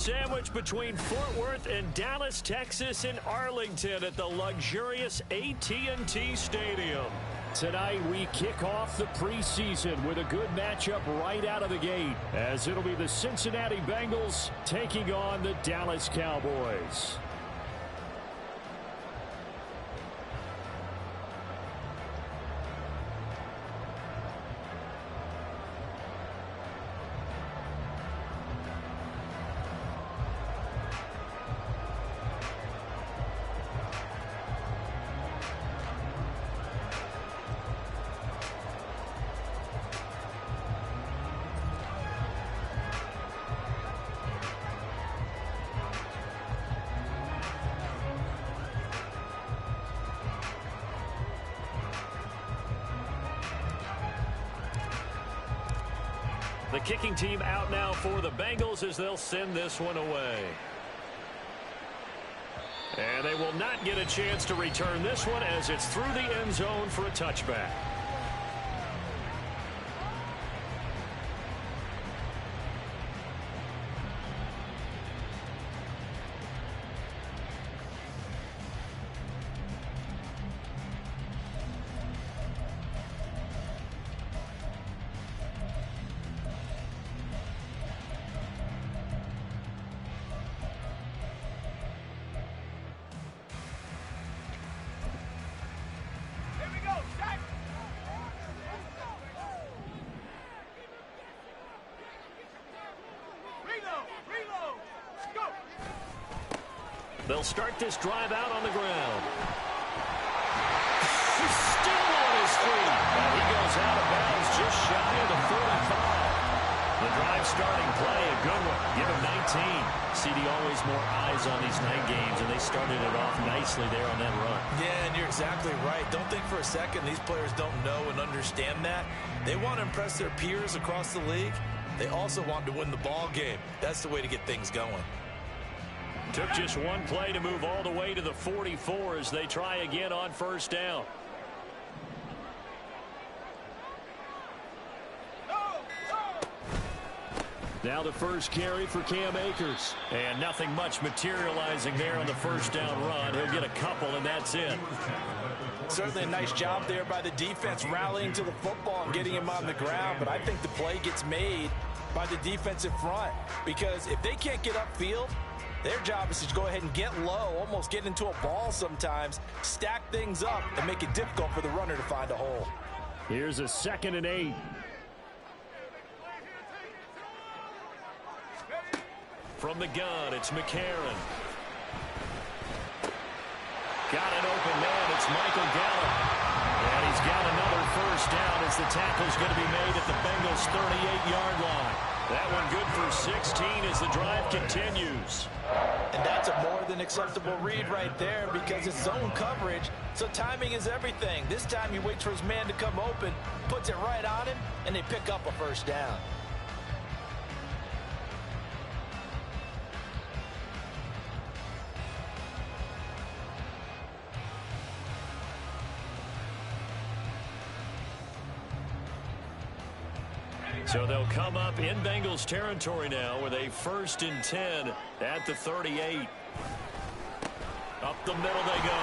Sandwich between Fort Worth and Dallas, Texas in Arlington at the luxurious AT&T Stadium. Tonight we kick off the preseason with a good matchup right out of the gate, as it'll be the Cincinnati Bengals taking on the Dallas Cowboys. The kicking team out now for the Bengals as they'll send this one away. And they will not get a chance to return this one as it's through the end zone for a touchback. They'll start this drive out on the ground. He's still on his feet. And he goes out of bounds just shy of the 45. The drive starting play, a good one. Give him 19. CD, always more eyes on these night games, and they started it off nicely there on that run. Yeah, and you're exactly right. Don't think for a second these players don't know and understand that. They want to impress their peers across the league. They also want to win the ball game. That's the way to get things going. Took just one play to move all the way to the 44 as they try again on first down. Now the first carry for Cam Akers. And nothing much materializing there on the first down run. He'll get a couple, and that's it. Certainly a nice job there by the defense rallying to the football and getting him on the ground. But I think the play gets made by the defensive front, because if they can't get upfield, their job is to go ahead and get low, almost get into a ball sometimes, stack things up, and make it difficult for the runner to find a hole. Here's a 2nd and 8. From the gun, it's McCarron. Got an open man. It's Michael Gallup. And he's got another first down as the tackle's going to be made at the Bengals' 38-yard line. That one good for 16 as the drive continues. And that's a more than acceptable read right there, because it's zone coverage, so timing is everything. This time he waits for his man to come open, puts it right on him, and they pick up a first down. So they'll come up in Bengals territory now with a 1st and 10 at the 38. Up the middle they go.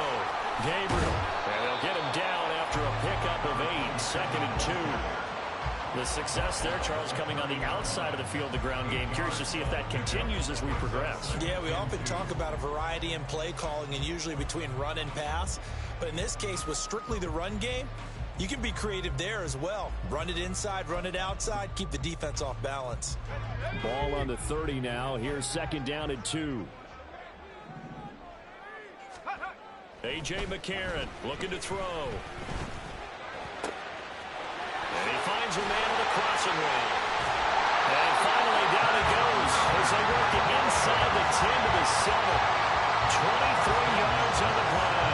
Gabriel. And they'll get him down after a pickup of 8. 2nd and 2. The success there, Charles, coming on the outside of the field, the ground game. Curious to see if that continues as we progress. Yeah, we often talk about a variety in play calling and usually between run and pass. But in this case, with strictly the run game, you can be creative there as well. Run it inside, run it outside, keep the defense off balance. Ball on the 30 now. Here's 2nd down and 2. A.J. McCarron looking to throw. And he finds a man on the crossing route. And finally down he goes as they work it inside the 10 to the 7. 23 yards on the play.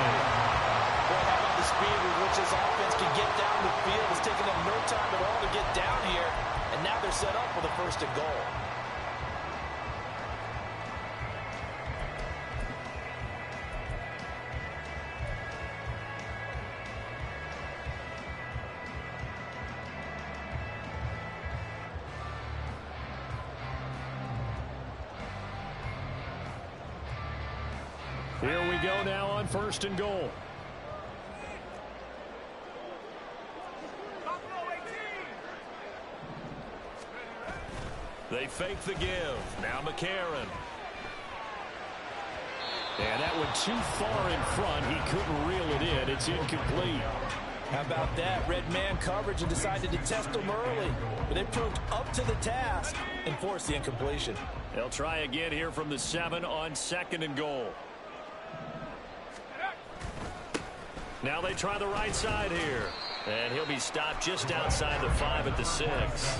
Well, how about the speed with which this offense can get down the field? It's taken them no time at all to get down here, and now they're set up for the 1st and goal. Here we go now on 1st and goal. They fake the give. Now McCarron. And that went too far in front. He couldn't reel it in. It's incomplete. How about that? Red man coverage and decided to test him early. But they proved up to the task and forced the incompletion. They'll try again here from the 7 on 2nd and goal. Now they try the right side here. And he'll be stopped just outside the 5 at the 6.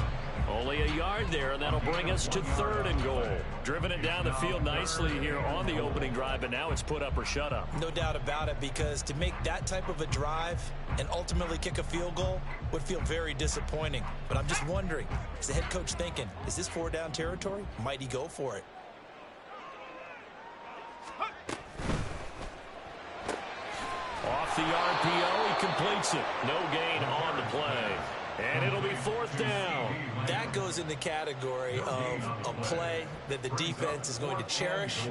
Only a yard there, and that'll bring us to 3rd and goal. Driven it down the field nicely here on the opening drive, but now it's put up or shut up. No doubt about it, because to make that type of a drive and ultimately kick a field goal would feel very disappointing. But I'm just wondering, is the head coach thinking, is this 4-down territory? Might he go for it? Off the RPO, he completes it. No gain on the play. And it'll be 4th down. That goes in the category of a play that the defense is going to cherish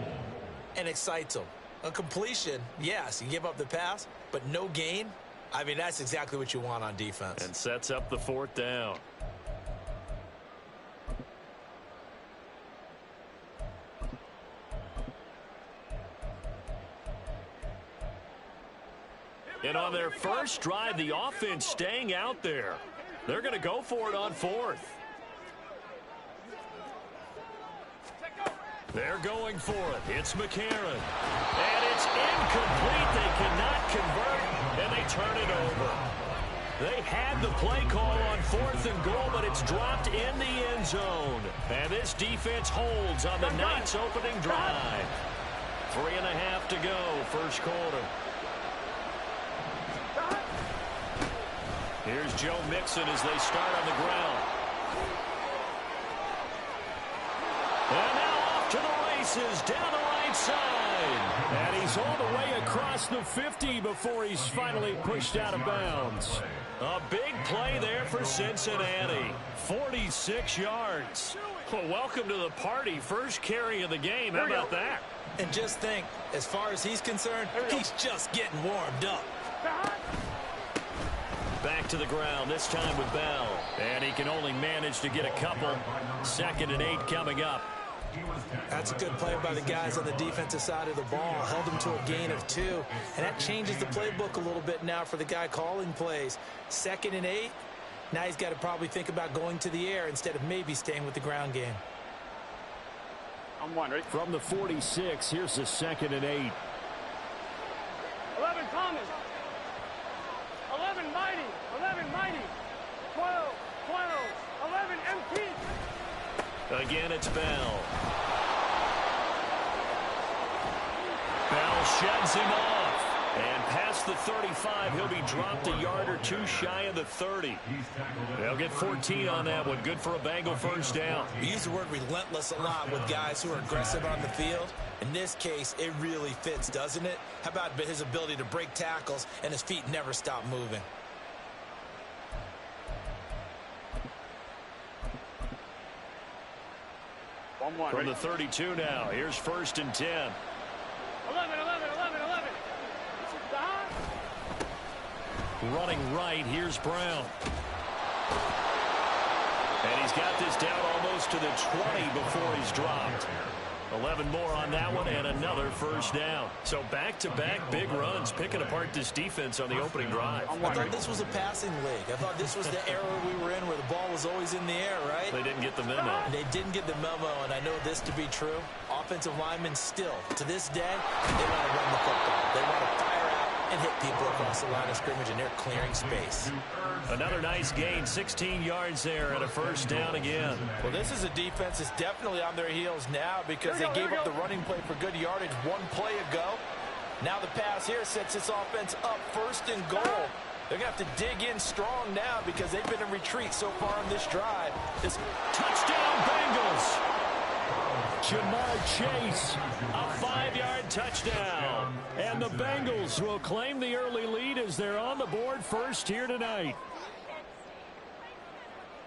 and excites them. A completion, yes, you give up the pass, but no gain. I mean, that's exactly what you want on defense. And sets up the 4th down. And on their first drive, the offense staying out there. They're going to go for it on 4th. They're going for it. It's McCarron. And it's incomplete. They cannot convert, and they turn it over. They had the play call on 4th and goal, but it's dropped in the end zone. And this defense holds on the night's opening drive. 3.5 to go, first quarter. Here's Joe Mixon as they start on the ground. And now off to the races down the right side. And he's all the way across the 50 before he's finally pushed out of bounds. A big play there for Cincinnati. 46 yards. Well, welcome to the party. First carry of the game. How about that? And just think, as far as he's concerned, he's just getting warmed up. Back to the ground, this time with Bell. And he can only manage to get a couple. 2nd and 8 coming up. That's a good play by the guys on the defensive side of the ball. Held them to a gain of 2. And that changes the playbook a little bit now for the guy calling plays. 2nd and 8. Now he's got to probably think about going to the air instead of maybe staying with the ground game. I'm wondering. From the 46, here's the 2nd and 8. 11 Thomas. 11 Mighty. 11 Mighty. 12. 11 MT. Again, it's Bell. Bell sheds him off. And past the 35, he'll be dropped a yard or 2 shy of the 30. They'll get 14 on that one. Good for a Bengal first down. We use the word relentless a lot with guys who are aggressive on the field. In this case, it really fits, doesn't it? How about his ability to break tackles and his feet never stop moving? From the 32 now, here's 1st and 10. 11. Running right, here's Brown. And he's got this down almost to the 20 before he's dropped. 11 more on that one and another first down. So back-to-back big runs, picking apart this defense on the opening drive. I thought this was a passing league. I thought this was the era we were in where the ball was always in the air, right? They didn't get the memo. They didn't get the memo, and I know this to be true. Offensive linemen still, to this day, they want to run the football. They want to fire out and hit people across the line of scrimmage, and they're clearing space. Another nice gain, 16 yards there and a first down again. Well, this is a defense that's definitely on their heels now because they gave up the running play for good yardage one play ago. Now the pass here sets this offense up 1st and goal. They're going to have to dig in strong now because they've been in retreat so far on this drive. This touchdown Bengals. Jamar Chase, a 5-yard touchdown. And the Bengals will claim the early lead as they're on the board first here tonight.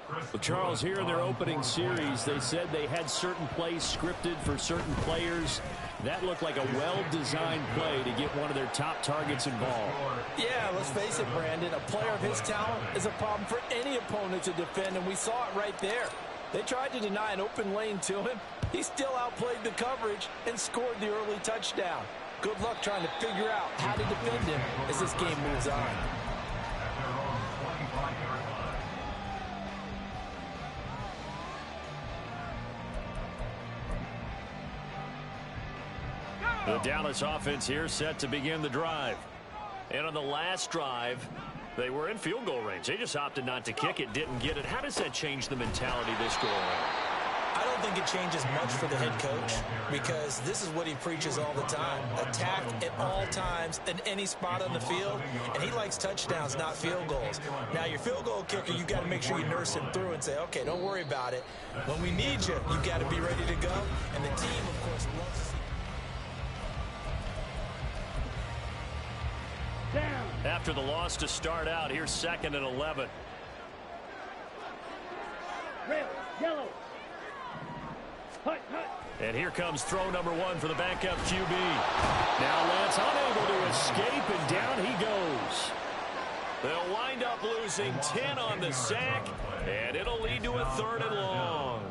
Well, Charles, here in their opening series, they said they had certain plays scripted for certain players. That looked like a well-designed play to get one of their top targets involved. Yeah, let's face it, Brandon. A player of his talent is a problem for any opponent to defend, and we saw it right there. They tried to deny an open lane to him. He still outplayed the coverage and scored the early touchdown. Good luck trying to figure out how to defend him as this game moves on. The Dallas offense here set to begin the drive. And on the last drive, they were in field goal range. They just opted not to kick it, didn't get it. How does that change the mentality this go around? I don't think it changes much for the head coach because this is what he preaches all the time. Attack at all times in any spot on the field, and he likes touchdowns, not field goals. Now, your field goal kicker, you got to make sure you nurse him through and say, okay, don't worry about it. When we need you, you got to be ready to go. And the team, of course, loves to see. Down. After the loss to start out, here's 2nd and 11. Red, yellow. Hut, hut. And here comes throw number 1 for the backup QB. Now Lance unable to escape, and down he goes. They'll wind up losing 10 on the sack, and it'll lead to a 3rd and long.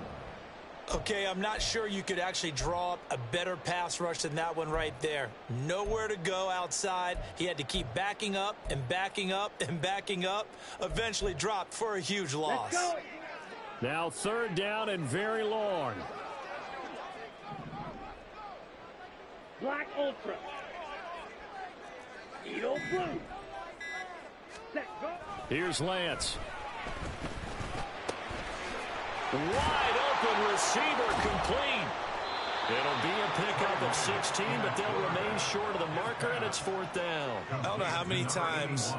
Okay, I'm not sure you could actually draw up a better pass rush than that one right there. Nowhere to go outside. He had to keep backing up and backing up and backing up. Eventually dropped for a huge loss. Let's go. Now 3rd down and very long. Black Ultra. Eagle Blue. Set, go. Here's Lance. Wide open receiver complete. It'll be a pickup of 16, but they'll remain short of the marker, and it's 4th down. I don't know how many times,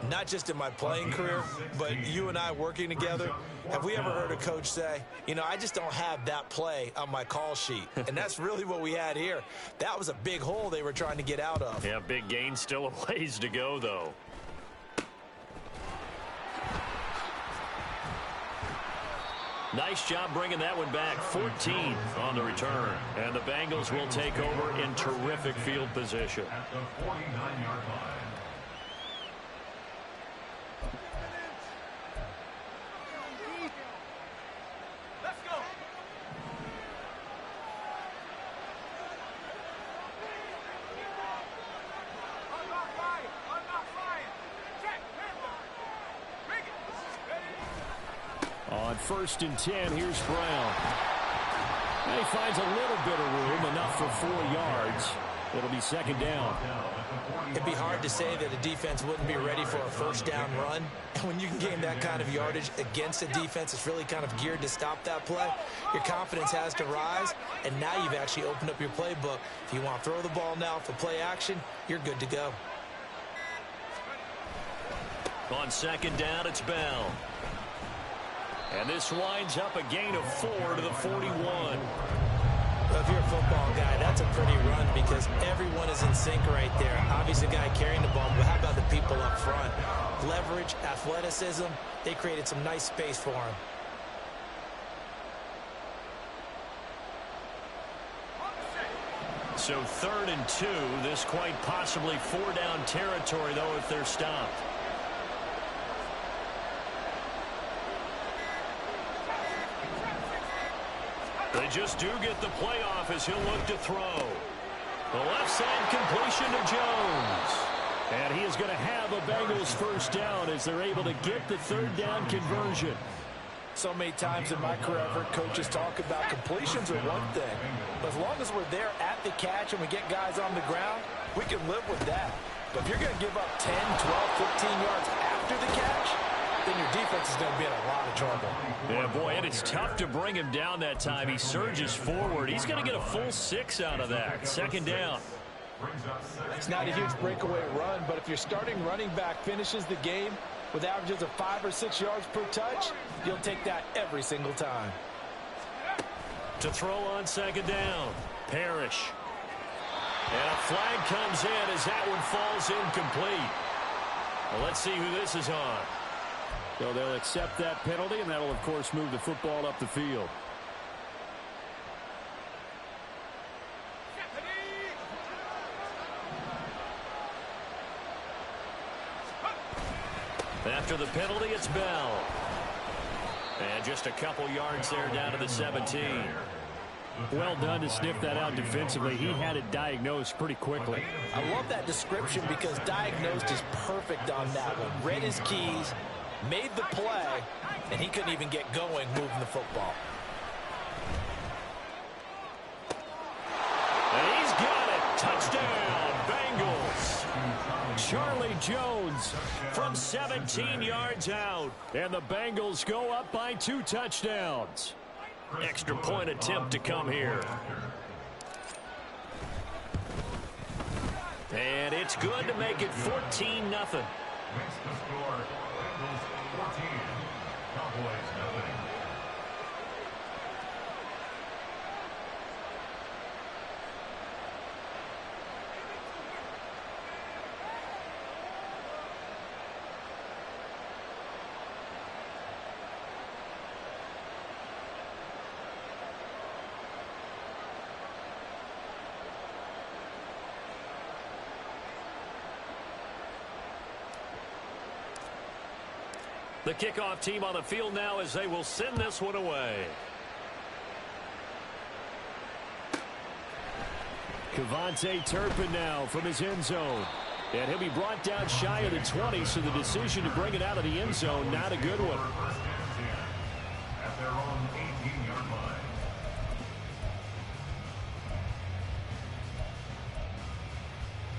not just in my playing career, but you and I working together, have we ever heard a coach say, you know, I just don't have that play on my call sheet. And that's really what we had here. That was a big hole they were trying to get out of. Yeah, big gain, still a ways to go, though. Nice job bringing that one back. 14 on the return. And the Bengals will take over in terrific field position. At the 49-yard line. Let's go. I'm not flying. I'm not flying. Check. Bring it. Ready? On 1st and 10, here's Brown. And he finds a little bit of room, enough for 4 yards. It'll be 2nd down. It'd be hard to say that a defense wouldn't be ready for a 1st down run. And when you can gain that kind of yardage against a defense that's really kind of geared to stop that play, your confidence has to rise, and now you've actually opened up your playbook. If you want to throw the ball now for play action, you're good to go. On 2nd down, it's Bell. And this winds up a gain of 4 to the 41. Well, if you're a football guy, that's a pretty run because everyone is in sync right there. Obviously, the guy carrying the ball, but how about the people up front? Leverage, athleticism, they created some nice space for him. So 3rd and 2, this quite possibly 4-down territory, though, if they're stopped. They just do get the play off as he'll look to throw. The left side completion to Jones. And he is going to have a Bengals 1st down as they're able to get the 3rd down conversion. So many times in my career, I've heard coaches talk about completions are one thing. But as long as we're there at the catch and we get guys on the ground, we can live with that. But if you're going to give up 10, 12, 15 yards after the catch, then your defense is going to be in a lot of trouble. Yeah, boy, and it's tough to bring him down that time. He surges forward. He's going to get a full 6 out of that. 2nd down. It's not a huge breakaway run, but if your starting running back finishes the game with averages of 5 or 6 yards per touch, you'll take that every single time. To throw on 2nd down, Parrish. And a flag comes in as that one falls incomplete. Well, let's see who this is on. So they'll accept that penalty, and that'll, of course, move the football up the field. After the penalty, it's Bell. And just a couple yards there down to the 17. Well done to sniff that out defensively. He had it diagnosed pretty quickly. I love that description because diagnosed is perfect on that one. Read his keys, made the play, and he couldn't even get going moving the football. And he's got it. Touchdown, Bengals. Charlie Jones from 17 yards out. And the Bengals go up by 2 touchdowns. Extra point attempt to come here. And it's good to make it 14-0. Makes the score Bengals 14, Cowboys 0. The kickoff team on the field now as they will send this one away. Kevontae Turpin now from his end zone. And he'll be brought down shy of the 20, so the decision to bring it out of the end zone, not a good one. First and 10 at their own 18-yard line.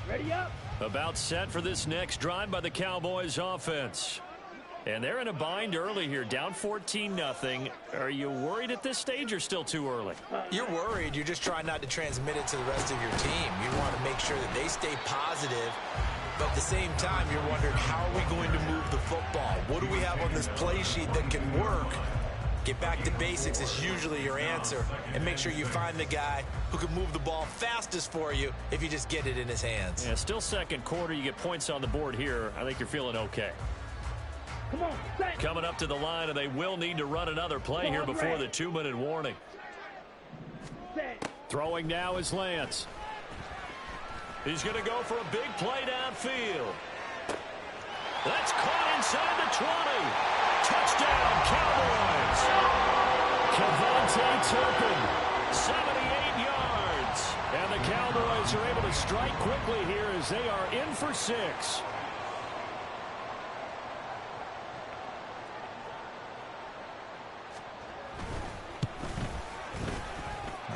Ready up. About set for this next drive by the Cowboys offense. And they're in a bind early here, down 14-0. Are you worried at this stage or still too early? You're worried. You're just trying not to transmit it to the rest of your team. You want to make sure that they stay positive. But at the same time, you're wondering, how are we going to move the football? What do we have on this play sheet that can work? Get back to basics is usually your answer. And make sure you find the guy who can move the ball fastest for you if you just get it in his hands. Yeah, still second quarter. You get points on the board here. I think you're feeling okay. Come on, set. Coming up to the line, and they will need to run another play here before the 2-minute warning. Set. Throwing now is Lance. He's going to go for a big play downfield. That's caught inside the 20. Touchdown, Cowboys. Kevontae Turpin, 78 yards. And the Cowboys are able to strike quickly here as they are in for 6.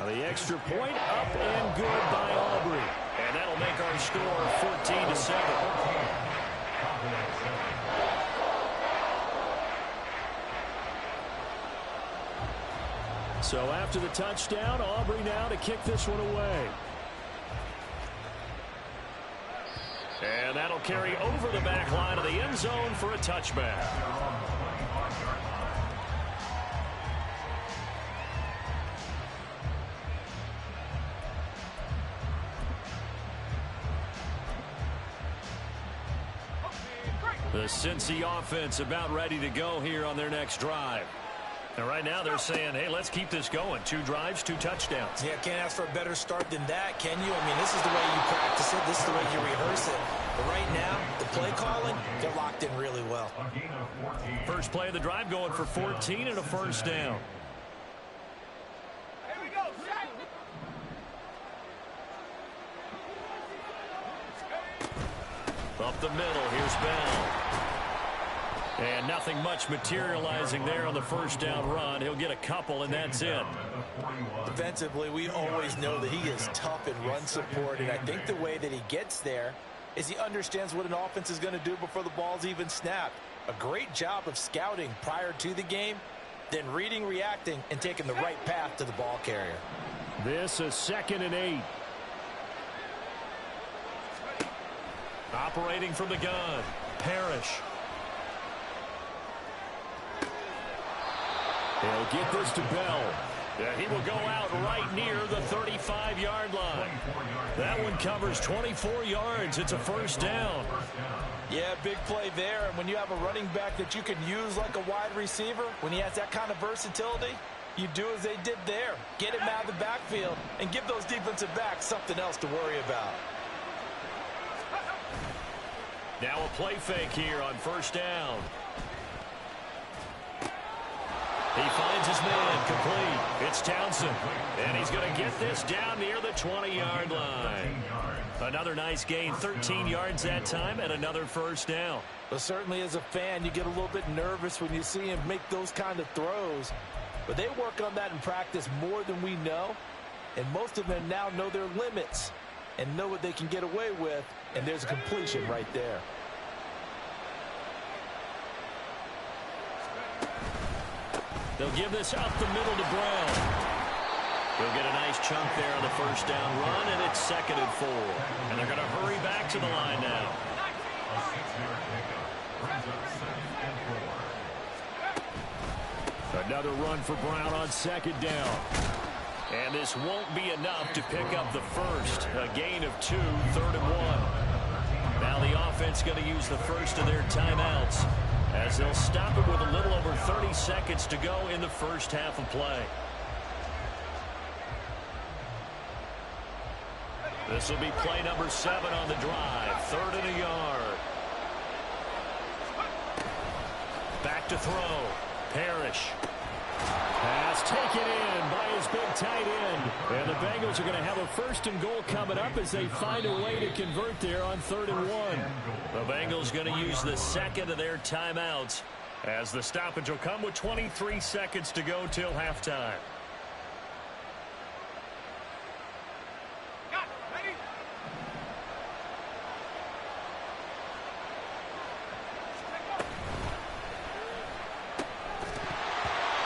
The extra point up and good by Aubrey. And that'll make our score 14-7. So after the touchdown, Aubrey now to kick this one away. And that'll carry over the back line of the end zone for a touchback. The Cincy offense about ready to go here on their next drive. And right now they're saying, hey, let's keep this going. 2 drives, 2 touchdowns. Yeah, can't ask for a better start than that, can you? I mean, this is the way you practice it. This is the way you rehearse it. But right now, the play calling, they're locked in really well. First play of the drive going for 14 and a first down. Here we go, set. Up the middle, here's Bell. And nothing much materializing there on the first down run. He'll get a couple, and that's it. Defensively, we always know that he is tough in run support, and I think the way that he gets there is he understands what an offense is going to do before the ball's even snapped. A great job of scouting prior to the game, then reading, reacting, and taking the right path to the ball carrier. This is 2nd and 8. Operating from the gun, Parrish. He'll get this to Bell. Yeah, he will go out right near the 35-yard line. That one covers 24 yards. It's a first down. Yeah, big play there. And when you have a running back that you can use like a wide receiver, when he has that kind of versatility, you do as they did there. Get him out of the backfield and give those defensive backs something else to worry about. Now a play fake here on first down. He finds his man complete. It's Townsend. And he's going to get this down near the 20-yard line. Another nice gain, 13 yards that time, and another first down. But certainly as a fan, you get a little bit nervous when you see him make those kind of throws. But they work on that in practice more than we know. And most of them now know their limits and know what they can get away with. And there's a completion right there. They'll give this up the middle to Brown. He'll get a nice chunk there on the first down run, and it's 2nd and 4. And they're going to hurry back to the line now. A 6-yard pickup brings up 2nd and 4. Another run for Brown on 2nd down. And this won't be enough to pick up the first. A gain of 2, 3rd and 1. Now the offense going to use the first of their timeouts, as they'll stop it with a little over 30 seconds to go in the first half of play. This will be play number 7 on the drive. 3rd and a yard. Back to throw. Parrish. Pass taken in by his big tight end. And the Bengals are going to have a 1st and goal coming up as they find a way to convert there on 3rd and 1. The Bengals going to use the 2nd of their timeouts, as the stoppage will come with 23 seconds to go till halftime.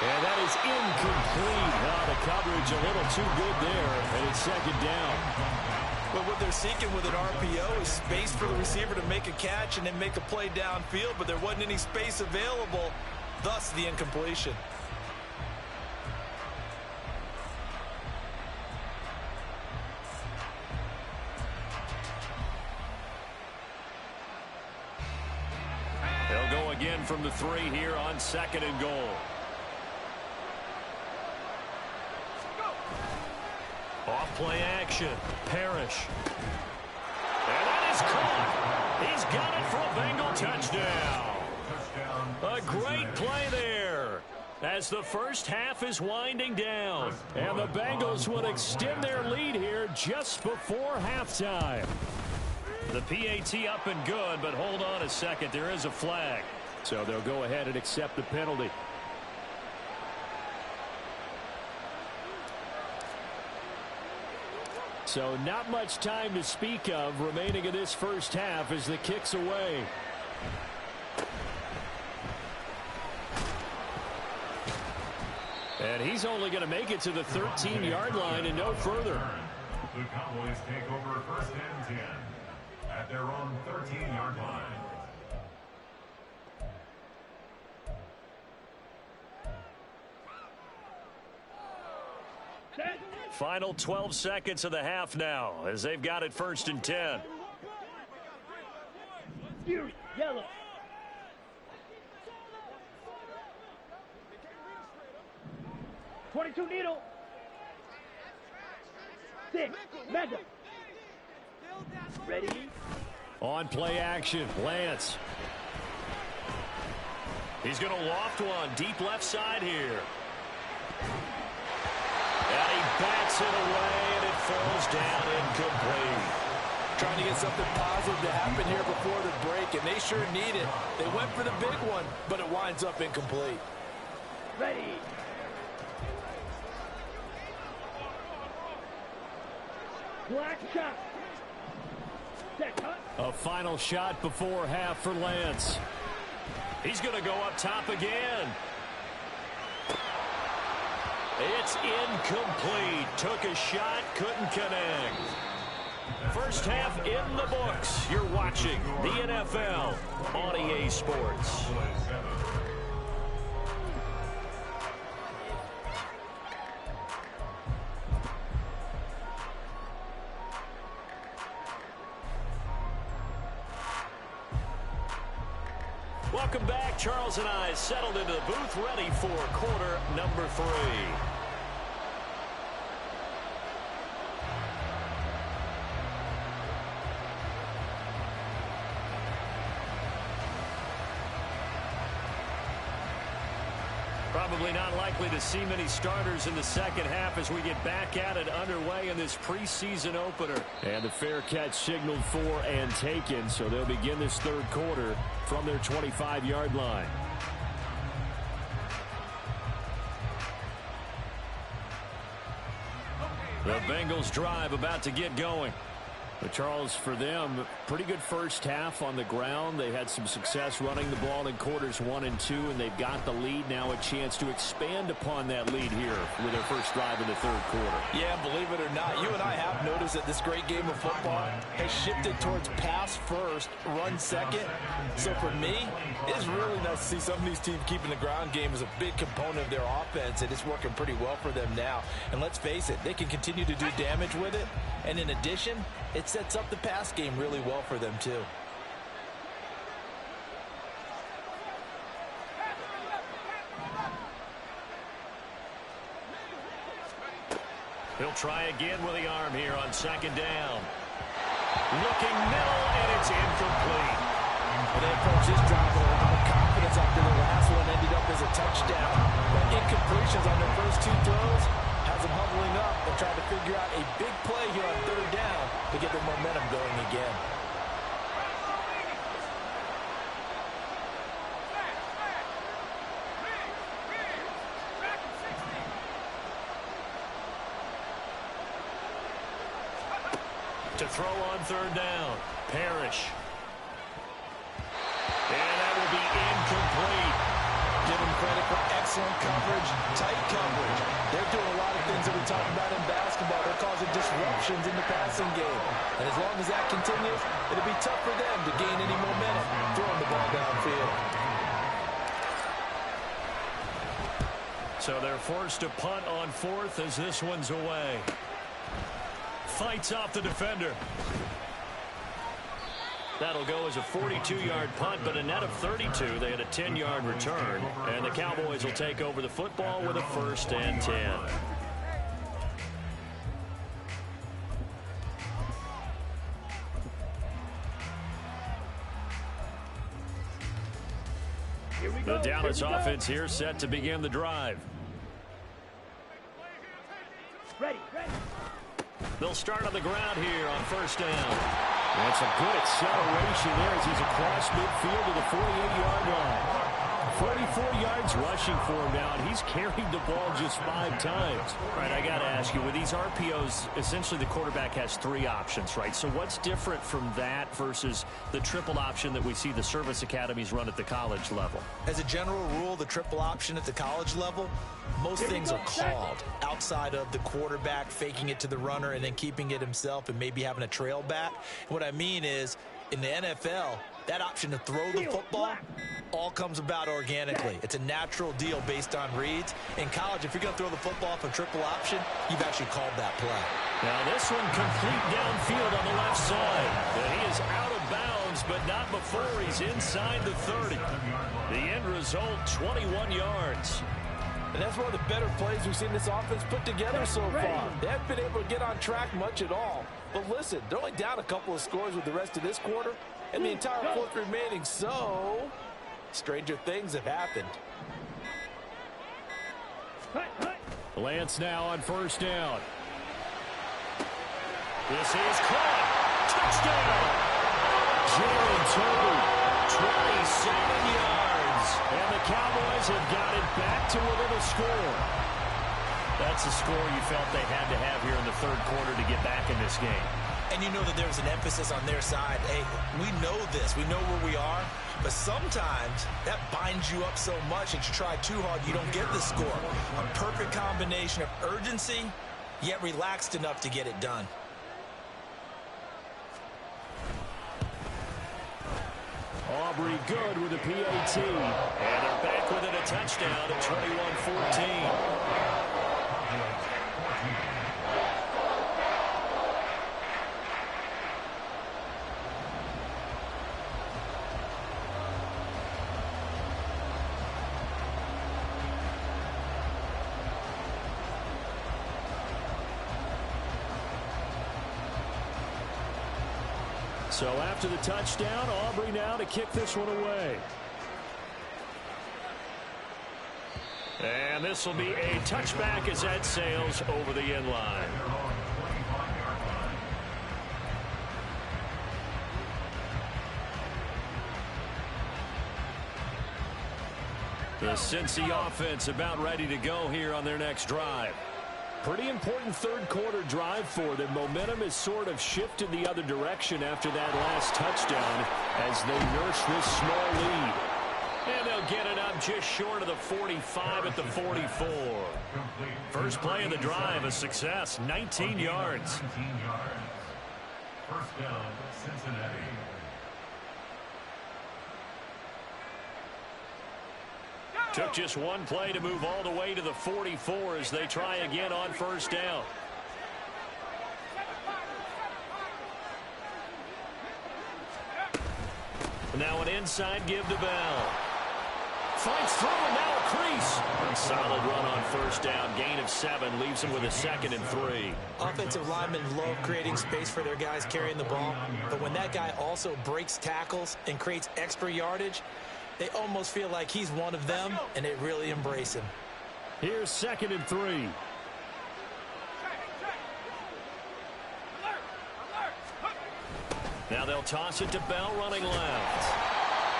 And that is incomplete. The coverage a little too good there, and it's 2nd down. But what they're seeking with an RPO is space for the receiver to make a catch and then make a play downfield, but there wasn't any space available, thus the incompletion. They'll go again from the 3 here on 2nd and goal. Off play action. Parrish. And that is caught. He's got it for a Bengal touchdown. A great play there, as the first half is winding down. And the Bengals would extend their lead here just before halftime. The PAT up and good, but hold on a second. There is a flag. So they'll go ahead and accept the penalty. So not much time to speak of remaining in this first half as the kick's away. And he's only going to make it to the 13-yard line and no further. The Cowboys take over 1st and 10 at their own 13-yard line. Final 12 seconds of the half now, as they've got it 1st and 10. Yellow. .22 needle. 6. Mega. Ready. On play action, Lance. He's going to loft one deep left side here. And he bats it away, and it falls down incomplete. Trying to get something positive to happen here before the break, and they sure need it. They went for the big one, but it winds up incomplete. Ready. Black shot. Set cut. A final shot before half for Lance. He's going to go up top again. It's incomplete. Took a shot, couldn't connect. First half in the books. You're watching the NFL on EA Sports. Welcome back. Charles and I settled into the booth, ready for quarter number 3. Probably not likely to see many starters in the second half as we get back at it underway in this preseason opener. And the fair catch signaled for and taken, so they'll begin this third quarter from their 25-yard line. The Bengals drive about to get going. But Charles, for them, pretty good first half on the ground. They had some success running the ball in quarters 1 and 2, and they've got the lead now, a chance to expand upon that lead here with their first drive in the third quarter. Yeah, believe it or not, you and I have noticed that this great game of football has shifted towards pass first, run second. So for me, it's really nice to see some of these teams keeping the ground game as a big component of their offense, and it's working pretty well for them now. And let's face it, they can continue to do damage with it. And in addition, it sets up the pass game really well for them, too. He'll try again with the arm here on second down. Looking middle, and it's incomplete. Well, they approach this drive with a lot of confidence after the last one ended up as a touchdown. But incompletions on their first 2 throws has them huddling up and trying to figure out a big play here on third down to get their momentum going again. To throw on third down, Parrish. And that will be incomplete. Give them credit for excellent coverage, tight coverage. They're doing a lot of things that we talk about in basketball. They're causing disruptions in the passing game. And as long as that continues, it'll be tough for them to gain any momentum throwing the ball downfield. So they're forced to punt on fourth as this one's away. Fights off the defender. That'll go as a 42-yard punt, but a net of 32. They had a 10-yard return, and the Cowboys will take over the football with a 1st and 10. The Dallas offense here set to begin the drive. Ready. They'll start on the ground here on first down. And some good acceleration there as he's across midfield to the 48-yard line. 44 yards rushing for him now, and he's carried the ball just 5 times. All right, I got to ask you, with these RPOs, essentially the quarterback has 3 options, right? So what's different from that versus the triple option that we see the service academies run at the college level? As a general rule, the triple option at the college level, most things are called outside of the quarterback faking it to the runner and then keeping it himself and maybe having a trail back. What I mean is, in the NFL, that option to throw the football all comes about organically. It's a natural deal based on reads. In college, if you're going to throw the football from triple option, you've actually called that play. Now this one complete downfield on the left side. And he is out of bounds, but not before he's inside the 30. The end result, 21 yards. And that's one of the better plays we've seen this offense put together so far. They haven't been able to get on track much at all. But listen, they're only down a couple of scores with the rest of this quarter and the entire fourth remaining. So, stranger things have happened. Lance now on first down. This is caught. Touchdown. Jalen Tolbert, 27 yards. And the Cowboys have got it back to within a score. That's a score you felt they had to have here in the third quarter to get back in this game. And you know that there was an emphasis on their side. Hey, we know this. We know where we are. But sometimes that binds you up so much that you try too hard, you don't get the score. A perfect combination of urgency, yet relaxed enough to get it done. Aubrey good with a PAT. And they're back within a touchdown at 21-14. So after the touchdown, Aubrey now to kick this one away. And this will be a touchback as that sails over the end line. The Cincy offense about ready to go here on their next drive. Pretty important third quarter drive for them. Momentum has sort of shifted the other direction after that last touchdown as they nurse this small lead. And they'll get it up just short of the 45 at the 44. First play of the drive, a success, 19 yards. 19 yards. First down, Cincinnati. Took just one play to move all the way to the 44 as they try again on first down. Now an inside give to Bell. Finds through and now a crease. A solid run on first down. Gain of 7 leaves him with a 2nd and 3. Offensive linemen love creating space for their guys carrying the ball. But when that guy also breaks tackles and creates extra yardage, they almost feel like he's one of them, and they really embrace him. Here's 2nd and 3. Now they'll toss it to Bell running left.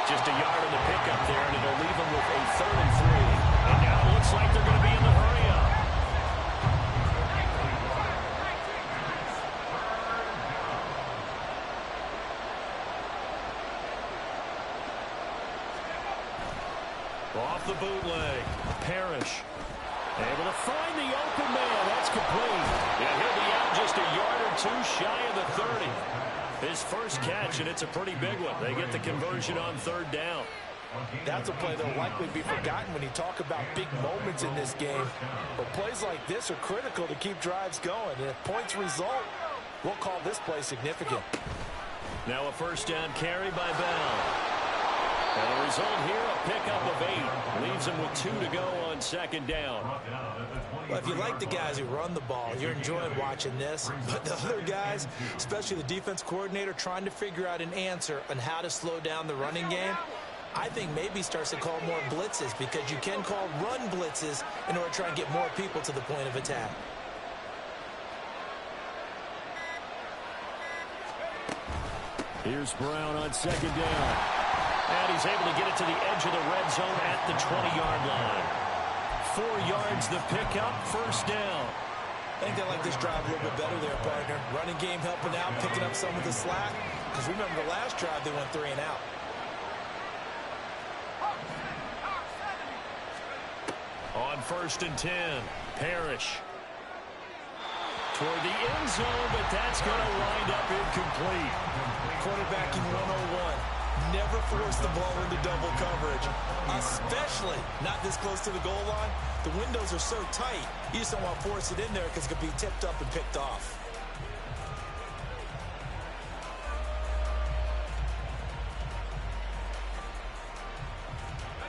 Just a yard in the pickup there, and it'll leave them with a 3rd and 3. And now it looks like they're going to be in the hurry-up. Off the bootleg, Parrish. Able to find the open man. That's complete. Yeah, he'll be out just a yard or 2 shy of the 30. His first catch, and it's a pretty big one. They get the conversion on 3rd down. That's a play that'll likely be forgotten when you talk about big moments in this game. But plays like this are critical to keep drives going. And if points result, we'll call this play significant. Now a first down carry by Bell. And the result here, a pickup of 8. Leaves him with 2 to go on 2nd down. Well, if you like the guys who run the ball, you're enjoying watching this. But the other guys, especially the defense coordinator, trying to figure out an answer on how to slow down the running game, I think maybe starts to call more blitzes, because you can call run blitzes in order to try and get more people to the point of attack. Here's Brown on 2nd down. And he's able to get it to the edge of the red zone at the 20-yard line. 4 yards the pickup, first down. I think they like this drive a little bit better there, partner. Running game helping out, picking up some of the slack. Because remember the last drive, they went 3 and out. On 1st and 10, Parrish. Toward the end zone, but that's going to wind up incomplete. Quarterbacking 101. Never force the ball into double coverage, especially not this close to the goal line. The windows are so tight, you just don't want to force it in there because it could be tipped up and picked off.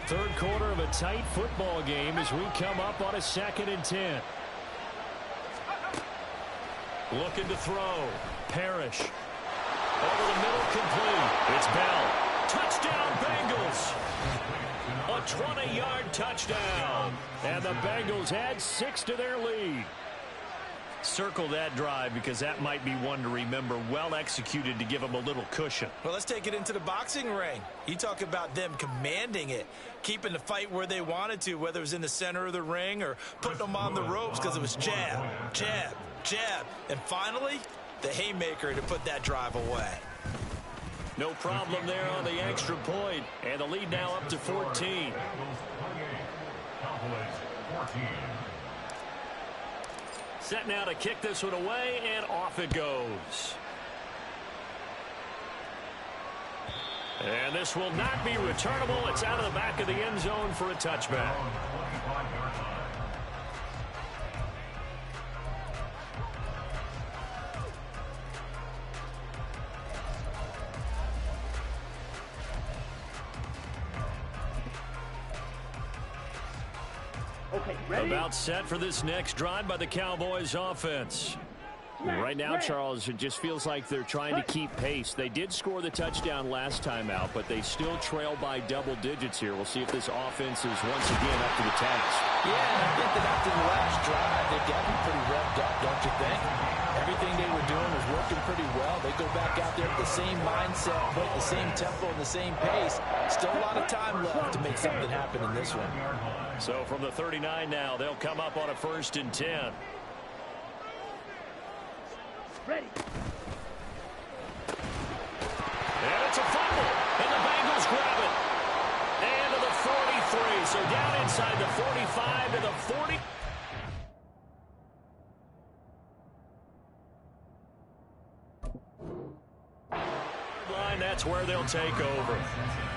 Third quarter of a tight football game as we come up on a 2nd and 10. Looking to throw. Parrish. Over the middle, complete. It's Bell. Touchdown, Bengals. A 20-yard touchdown. And the Bengals add 6 to their lead. Circle that drive because that might be one to remember. Well executed to give them a little cushion. Well, let's take it into the boxing ring. You talk about them commanding it, keeping the fight where they wanted to, whether it was in the center of the ring or putting them on the ropes because it was jab, jab, jab. And finally, the haymaker to put that drive away. No problem there on the extra point. And the lead now up to 14. Cowboys 14. Set now to kick this one away, and off it goes. And this will not be returnable. It's out of the back of the end zone for a touchback. About set for this next drive by the Cowboys offense. Right now, Charles, it just feels like they're trying to keep pace. They did score the touchdown last time out, but they still trail by double digits here. We'll see if this offense is once again up to the task. Yeah, and I think that after the last drive, they've got to be pretty revved up, don't you think? Everything they were doing was working pretty well. They go back out there with the same mindset, put the same tempo and the same pace. Still a lot of time left to make something happen in this one. So from the 39 now, they'll come up on a 1st and 10. Ready. And it's a fumble, and the Bengals grab it. And to the 43, so down inside the 45 to the 40. Line, that's where they'll take over.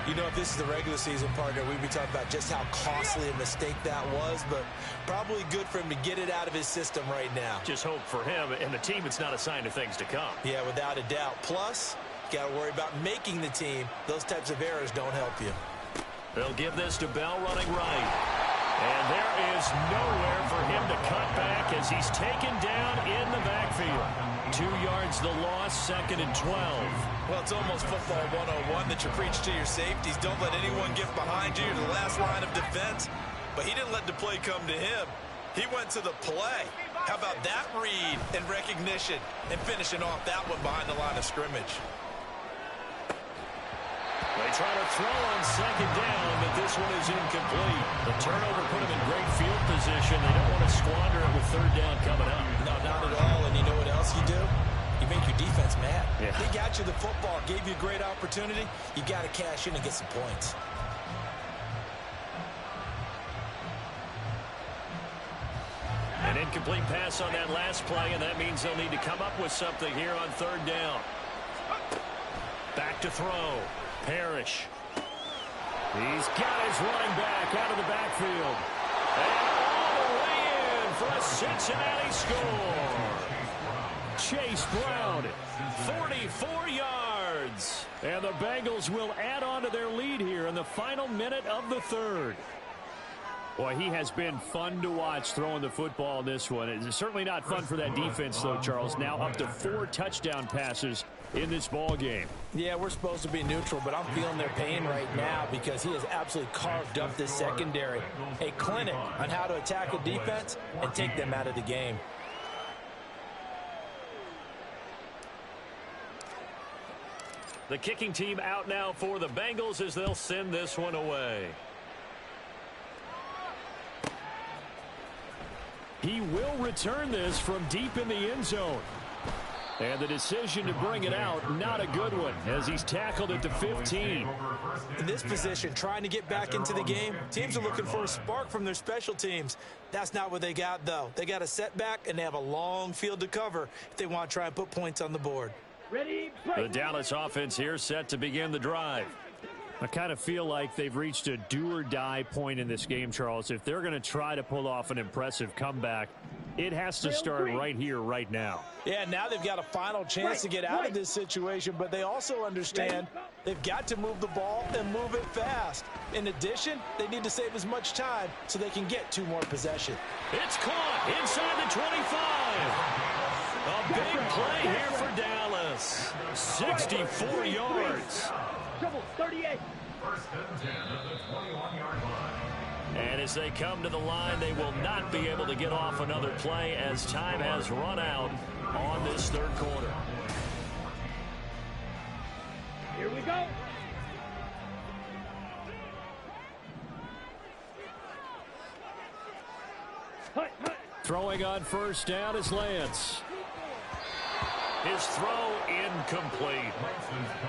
You know, if this is the regular season, partner, we'd be talking about just how costly a mistake that was, but probably good for him to get it out of his system right now. Just hope for him and the team it's not a sign of things to come. Yeah, without a doubt. Plus, you got to worry about making the team. Those types of errors don't help you. They'll give this to Bell running right. And there is nowhere for him to cut back as he's taken down in the backfield. 2 yards the loss, 2nd and 12. Well, it's almost football 101 that you preach to your safeties. Don't let anyone get behind you. You're the last line of defense. But he didn't let the play come to him. He went to the play. How about that read and recognition and finishing off that one behind the line of scrimmage? They try to throw on 2nd down, but this one is incomplete. The turnover put him in great field position. They don't want to squander it with 3rd down coming up. No, not at all. And you know what else you do? You make your defense mad. Yeah. They got you the football, gave you a great opportunity. You got to cash in and get some points. An incomplete pass on that last play, and that means they'll need to come up with something here on 3rd down. Back to throw. Parrish. He's got his running back out of the backfield. And all the way in for a Cincinnati score. Chase Brown, 44 yards. And the Bengals will add on to their lead here in the final minute of the 3rd. Boy, he has been fun to watch throwing the football in this one. It's certainly not fun for that defense, though, Charles. Now up to 4 touchdown passes in this ball game. Yeah, we're supposed to be neutral, but I'm feeling their pain right now because he has absolutely carved up this secondary. A clinic on how to attack a defense and take them out of the game. The kicking team out now for the Bengals as they'll send this one away. He will return this from deep in the end zone. And the decision to bring it out, not a good one, as he's tackled at the 15. In this position, trying to get back into the game, teams are looking for a spark from their special teams. That's not what they got, though. They got a setback, and they have a long field to cover if they want to try and put points on the board. Ready, The Dallas offense here set to begin the drive. I kind of feel like they've reached a do-or-die point in this game, Charles. If they're going to try to pull off an impressive comeback, it has to start right here, right now. Yeah, now they've got a final chance to get out of this situation, but they also understand they've got to move the ball and move it fast. In addition, they need to save as much time so they can get 2 more possessions. It's caught inside the 25. A big play here for Dallas. 64 yards. Double 38. 1st and 10 at the 21-yard line. And as they come to the line, they will not be able to get off another play as time has run out on this 3rd quarter. Here we go. Hut, hut. Throwing on 1st down is Lance. His throw incomplete.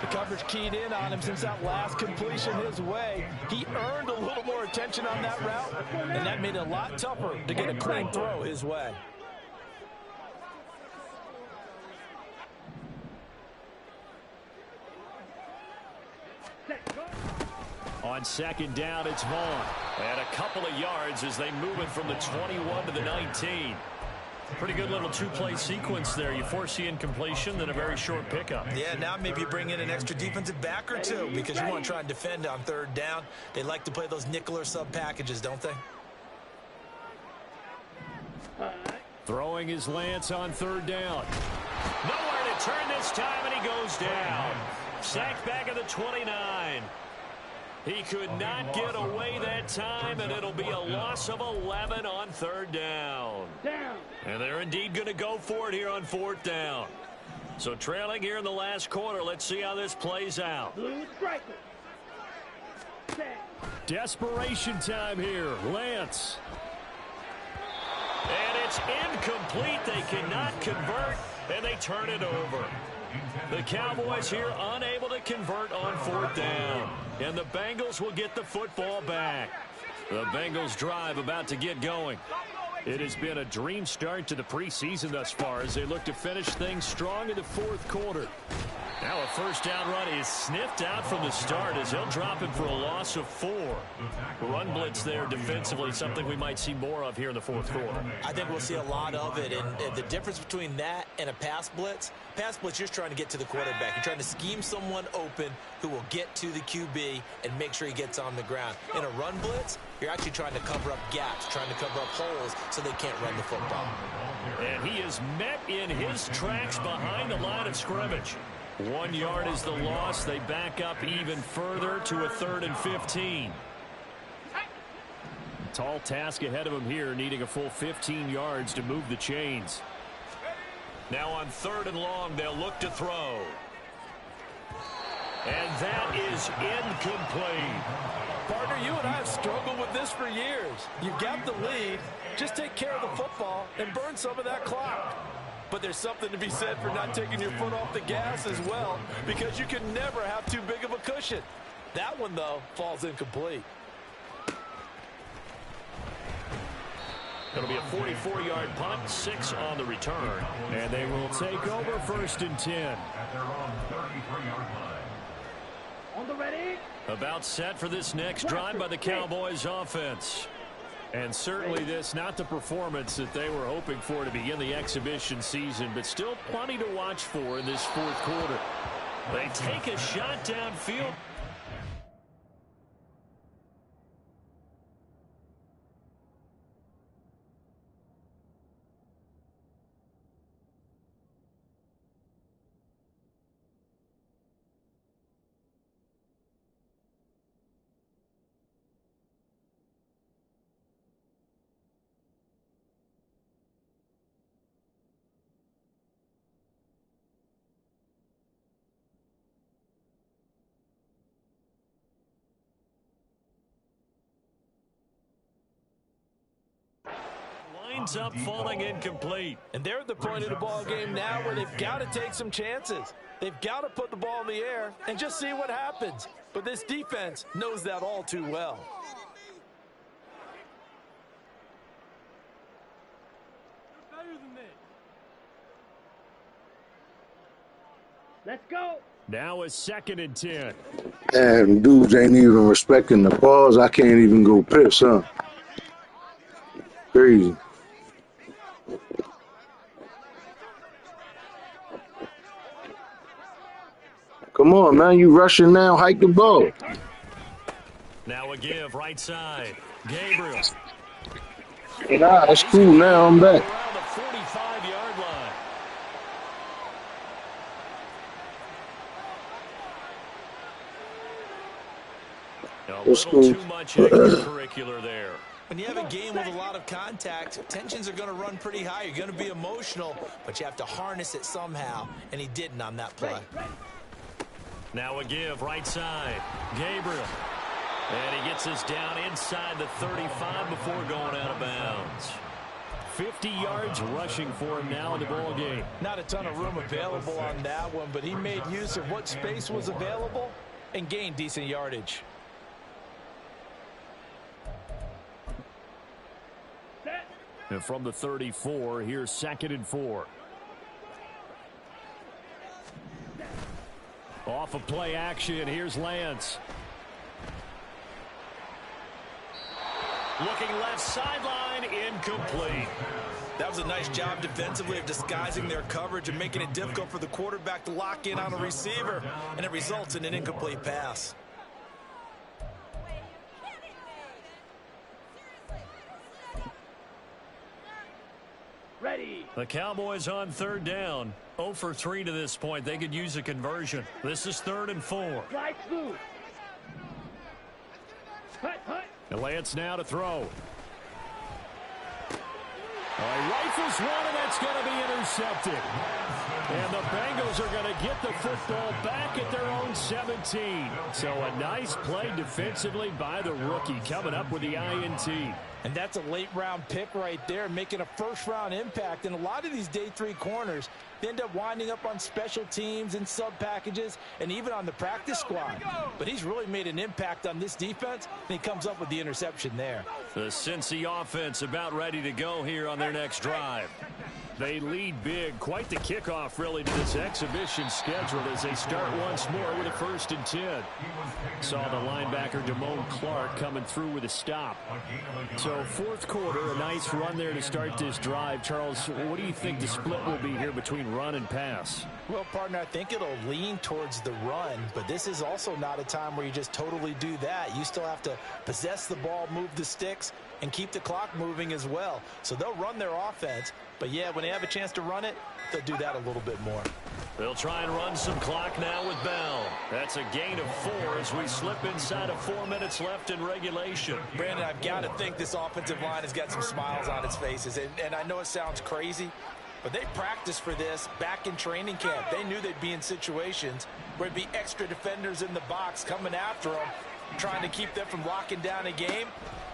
The coverage keyed in on him since that last completion his way. He earned a little more attention on that route, and that made it a lot tougher to get a clean throw his way. On 2nd down, it's Vaughn. And a couple of yards as they move it from the 21 to the 19. Pretty good little 2-play sequence there. You force the incompletion, then a very short pickup. Yeah, now maybe you bring in an extra defensive back or 2 because you want to try and defend on 3rd down. They like to play those nickel or sub packages, don't they? Throwing his Lance on third down. Nowhere to turn this time, and he goes down. Sacked back at the 29. He could not get away that time, and it'll be a loss of 11 on third down. And they're indeed going to go for it here on fourth down. So trailing here in the last quarter. Let's see how this plays out. Desperation time here. Lance. And it's incomplete. They cannot convert, and they turn it over. The Cowboys here unable to convert on fourth down. And the Bengals will get the football back. The Bengals drive about to get going. It has been a dream start to the preseason thus far as they look to finish things strong in the fourth quarter. Now a first down run is sniffed out from the start as he'll drop it for a loss of 4. Run blitz there defensively, something we might see more of here in the fourth quarter. I think we'll see a lot of it, and the difference between that and a pass blitz, you're trying to get to the quarterback. You're trying to scheme someone open who will get to the QB and make sure he gets on the ground. In a run blitz, you're actually trying to cover up gaps, trying to cover up holes so they can't run the football. And he is met in his tracks behind the line of scrimmage. 1 yard is the loss. They back up even further to a 3rd and 15. Tall task ahead of him here, needing a full 15 yards to move the chains. Now on 3rd and long, they'll look to throw. And that is incomplete. Partner, you and I have struggled with this for years. You've got the lead. Just take care of the football and burn some of that clock. But there's something to be said for not taking your foot off the gas as well, because you can never have too big of a cushion. That one, though, falls incomplete. It'll be a 44-yard punt, 6 on the return. And they will take over 1st and 10. At their own 33-yard line. On the ready. About set for this next drive by the Cowboys offense. And certainly this, not the performance that they were hoping for to begin the exhibition season, but still plenty to watch for in this fourth quarter. They take a shot downfield. Lines up, falling incomplete. And they're at the point of the ball game now where they've got to take some chances. They've got to put the ball in the air and just see what happens. But this defense knows that all too well. Better than this. Let's go. Now a 2nd and 10. And dudes ain't even respecting the pause. I can't even go piss, huh? Crazy. Come on, man. You rushing now. Hike the ball. Now a give, right side. Gabriel. Nah, it's cool now. I'm back. Around the 45-yard line. A It's little cool. too much extracurricular there. When you have a game with a lot of contact, tensions are going to run pretty high. You're going to be emotional, but you have to harness it somehow, and he didn't on that play. Now a give, right side. Gabriel. And he gets us down inside the 35 before going out of bounds. 50 yards rushing for him now in the ball game. Not a ton of room available on that one, but he made use of what space was available and gained decent yardage. And from the 34, here's 2nd and 4. Off of play action, here's Lance. Looking left sideline, incomplete. That was a nice job defensively of disguising their coverage and making it difficult for the quarterback to lock in on a receiver, and it results in an incomplete pass. Ready. The Cowboys on third down. 0 for 3 to this point. They could use a conversion. This is 3rd and 4. Slide smooth. Hut, hut. And Lance now to throw. He rifles one, and that's going to be intercepted. And the Bengals are going to get the football back at their own 17. So a nice play defensively by the rookie, coming up with the INT. And that's a late-round pick right there, making a first-round impact. And a lot of these day 3 corners, they end up winding up on special teams and sub-packages and even on the practice squad. But he's really made an impact on this defense, and he comes up with the interception there. The Cincy offense about ready to go here on their next drive. They lead big. Quite the kickoff, really, to this exhibition schedule as they start once more with a 1st and 10. Saw the linebacker Damone Clark coming through with a stop. So 4th quarter, a nice run there to start this drive. Charles, what do you think the split will be here between run and pass? Well, partner, I think it'll lean towards the run, but this is also not a time where you just totally do that. You still have to possess the ball, move the sticks, and keep the clock moving as well. So they'll run their offense, but yeah, when they have a chance to run it, they'll do that a little bit more. They'll try and run some clock now with Bell. That's a gain of 4 as we slip inside of 4 minutes left in regulation. Brandon, I've got to think this offensive line has got some smiles on its faces, and I know it sounds crazy, but they practiced for this back in training camp. They knew they'd be in situations where it'd be extra defenders in the box coming after them, trying to keep them from locking down a game.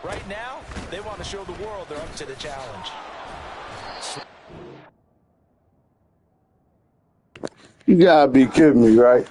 Right now, they want to show the world they're up to the challenge. You gotta be kidding me, right?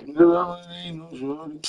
No, ain't no shorty.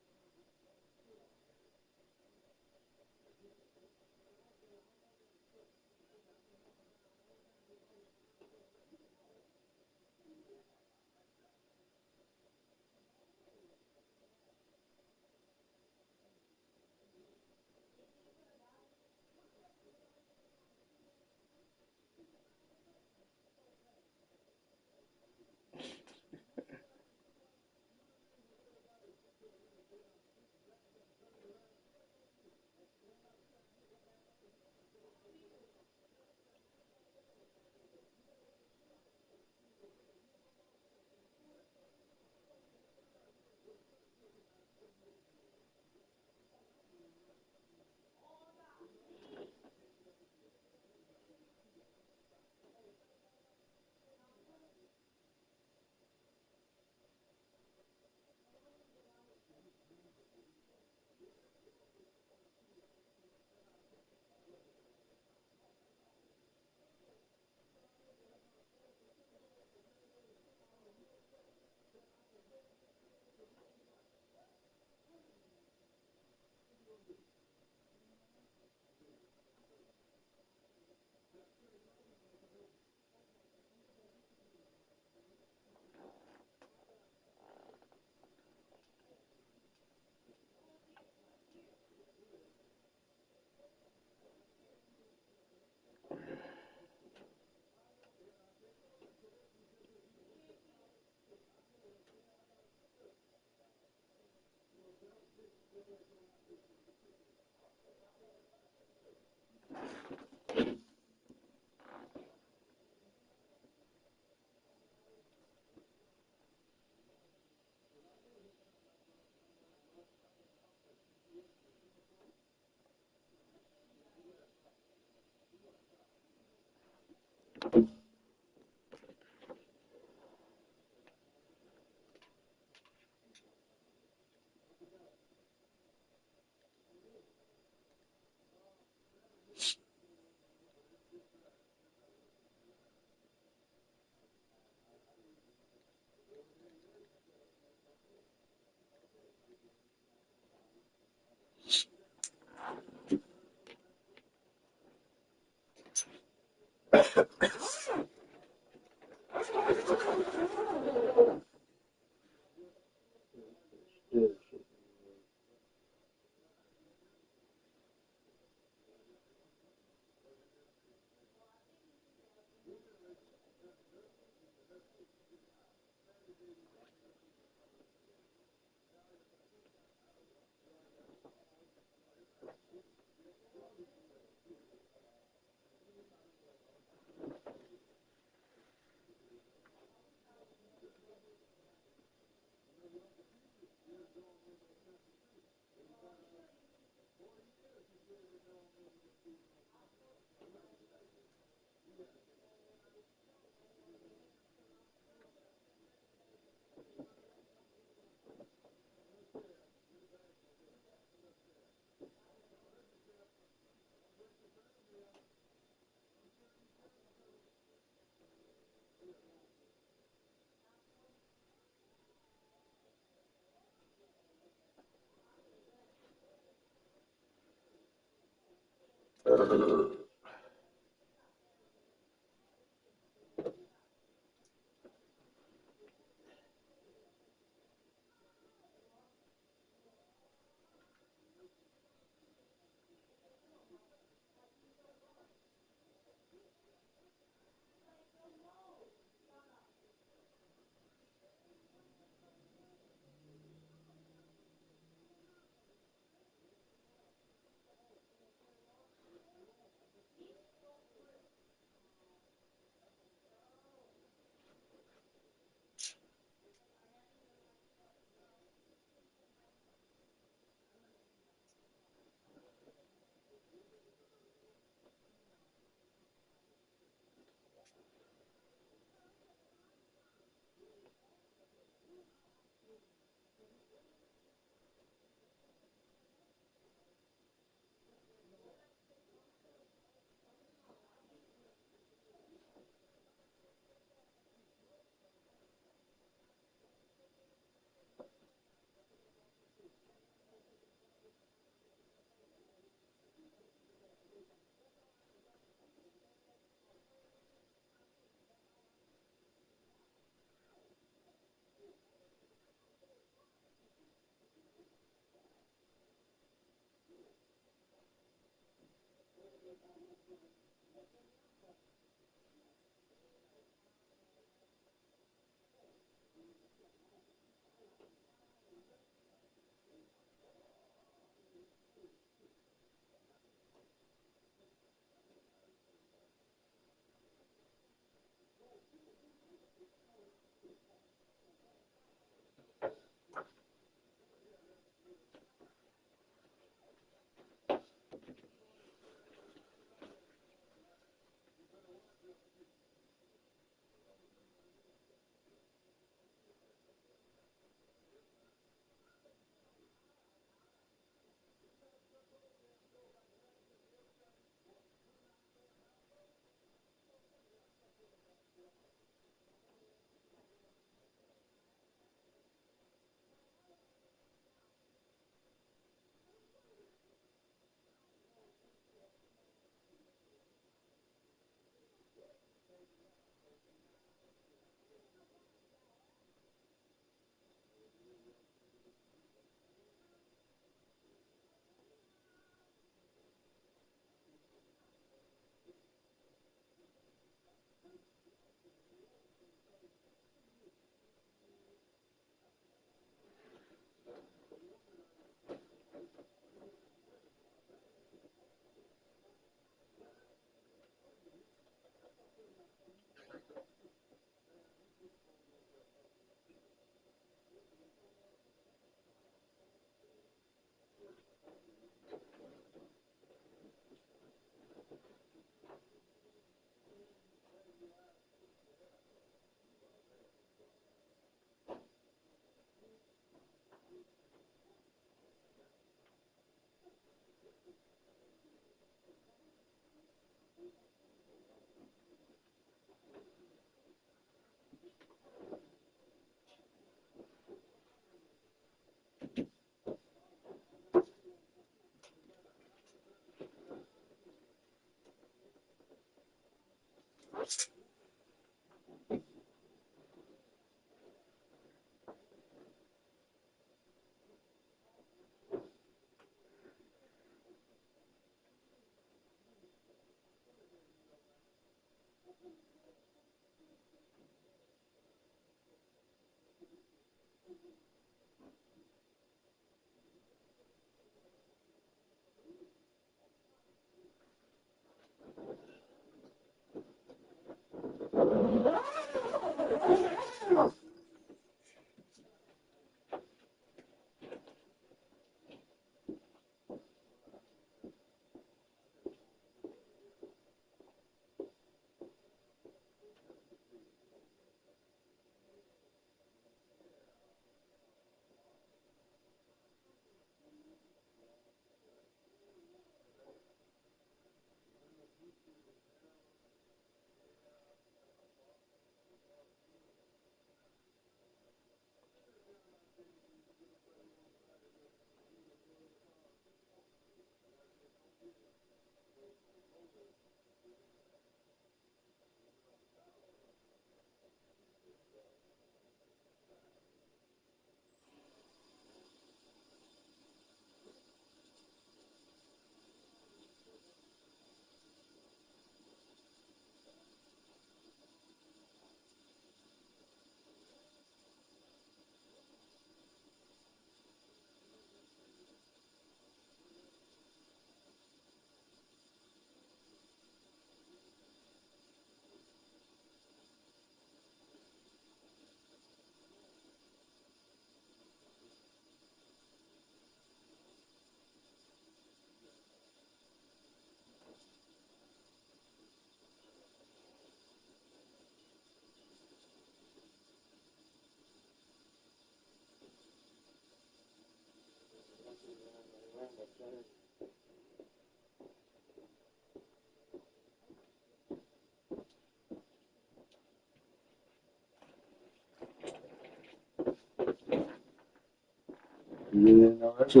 Yeah, no, that's a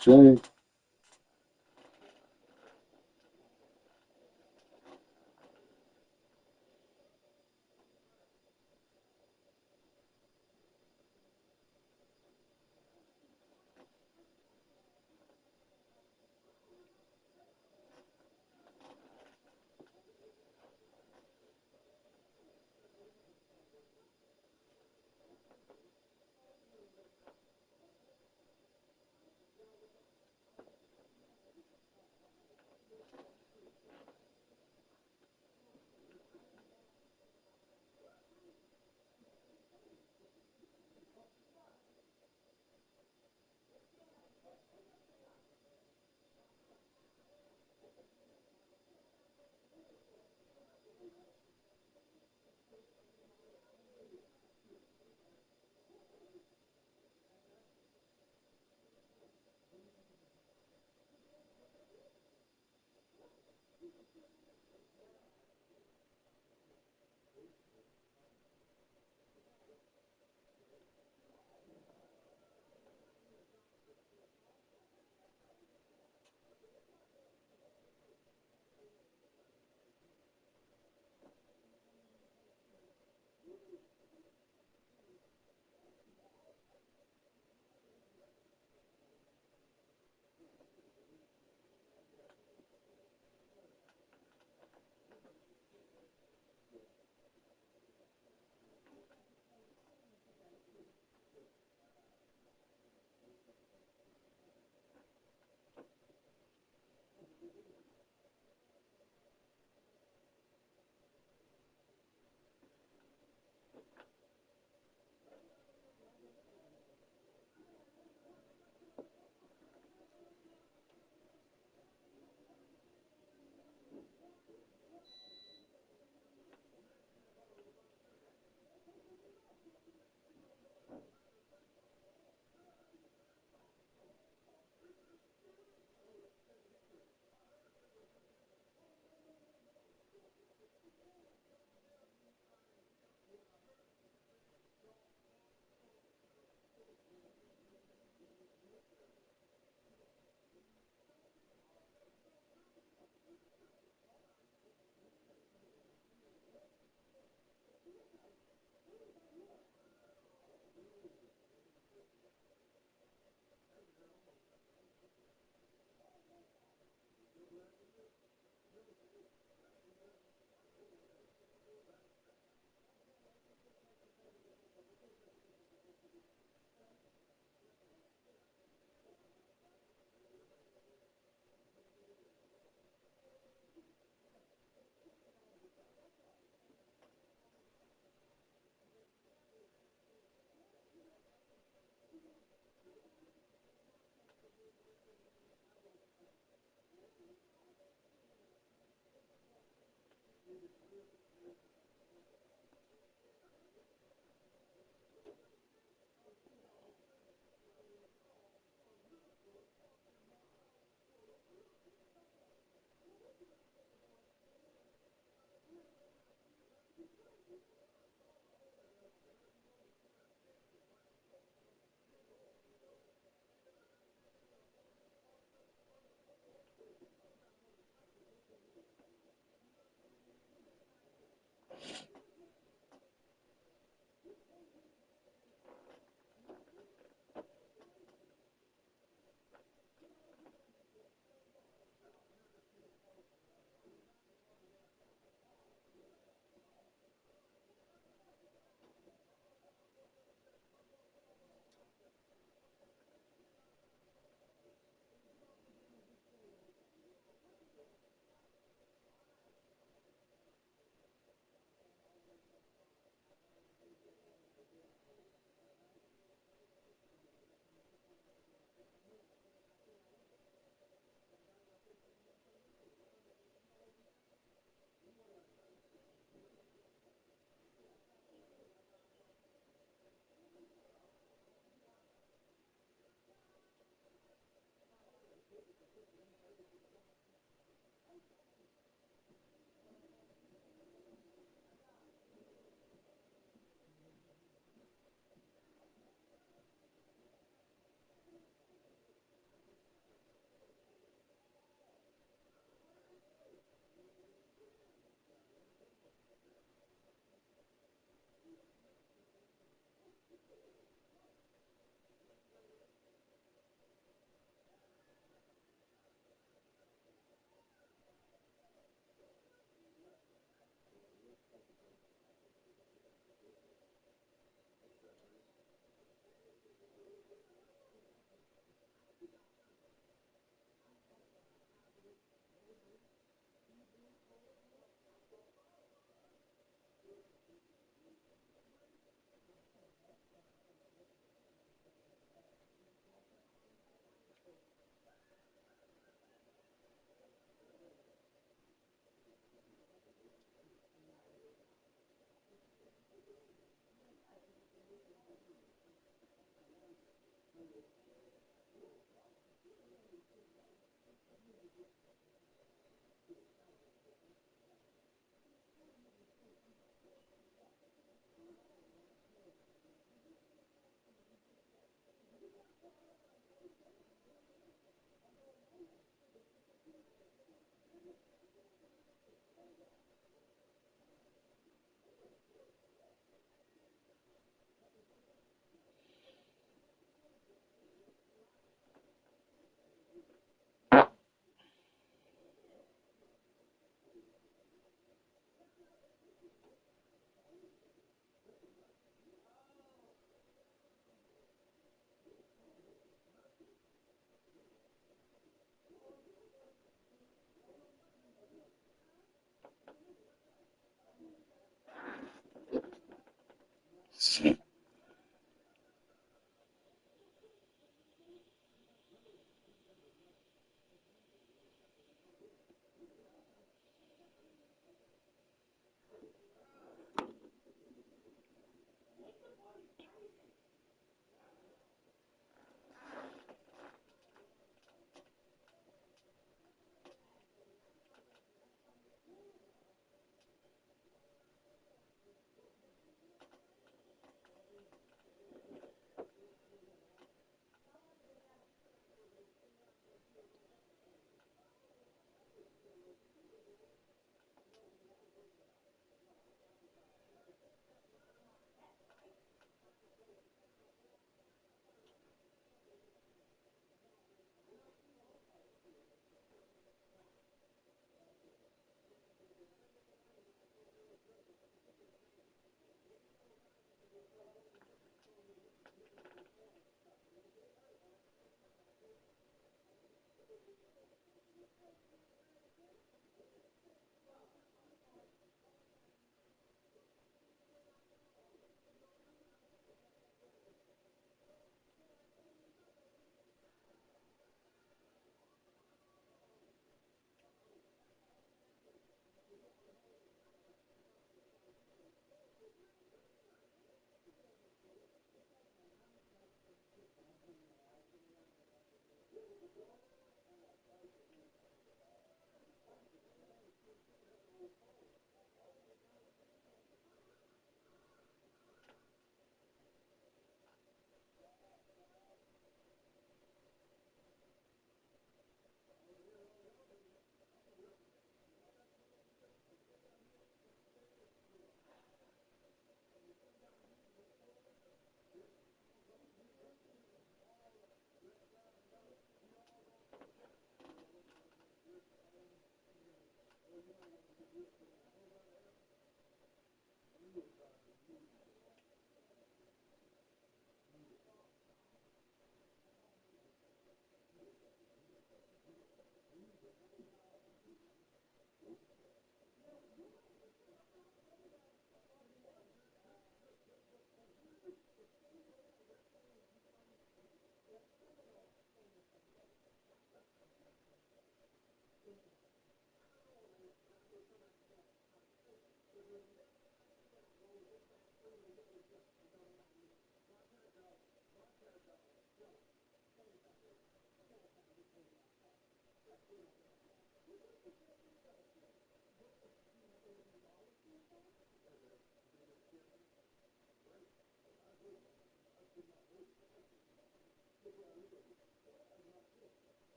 shame.